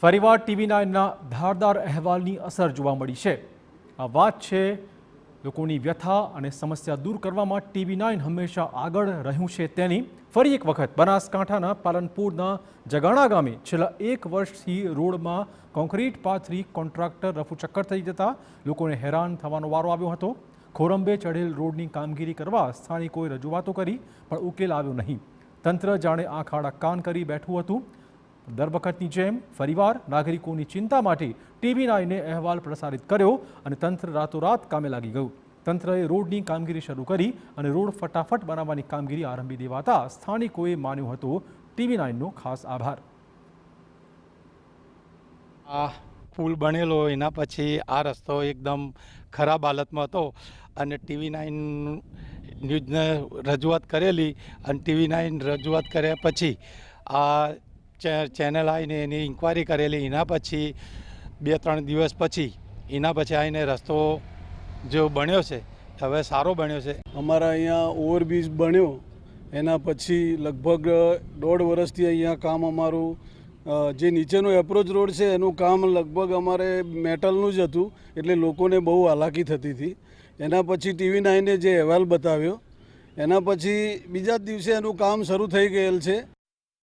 ફરીવાર ટીવી નાઇનના ધારદાર અહેવાલની અસર જોવા મળી છે। આ વાત છે લોકોની વ્યથા અને સમસ્યા દૂર કરવામાં ટીવી નાઇન હંમેશા આગળ રહ્યું છે તેની। ફરી એક વખત બનાસકાંઠાના પાલનપુરના જગાણા ગામે છેલ્લા 1 વર્ષથી રોડમાં કોન્ક્રીટ પાથરી કોન્ટ્રાક્ટર રફુચક્કર થઈ જતા લોકોને હેરાન થવાનો વારો આવ્યો હતો। ખોરંબે ચઢેલ રોડની કામગીરી કરવા સ્થાનિકોએ રજૂઆતો કરી પણ ઉકેલ આવ્યો નહીં। તંત્ર જાણે આંખ આડા કાન કરી બેઠું હતું। દર વખતની જેમ ફરીવાર નાગરિકોની ચિંતા માટે ટીવી નાઇને અહેવાલ પ્રસારિત કર્યો અને તંત્ર રાતોરાત કામે લાગી ગયું। તંત્રએ રોડની કામગીરી શરૂ કરી અને રોડ ફટાફટ બનાવવાની કામગીરી આરંભી દેવાતા સ્થાનિકોએ માન્યો હતો ટીવી નાઇનનો ખાસ આભાર। આ પુલ બનેલો એના પછી આ રસ્તો એકદમ ખરાબ હાલતમાં હતો અને ટીવી નાઇન ન્યૂઝને રજૂઆત કરેલી અને ટીવી નાઇન રજૂઆત કર્યા પછી આ ચેનલ આવીને એની ઇન્ક્વાયરી કરેલી। એના પછી 2-3 દિવસ પછી આવીને રસ્તો જો બન્યો છે હવે સારો બન્યો છે। અમારા અહીંયા ઓવરબ્રિજ બન્યો એના પછી લગભગ 1.5 વર્ષથી અહીંયા કામ અમારું જે નીચેનો એપ્રોચ રોડ છે એનું કામ લગભગ અમારે મેટલનું જ હતું એટલે લોકોને બહુ હાલાકી થતી હતી। એના પછી ટીવી નાઇને જે અહેવાલ બતાવ્યો એના પછી બીજા જ દિવસે એનું કામ શરૂ થઈ ગયેલ છે।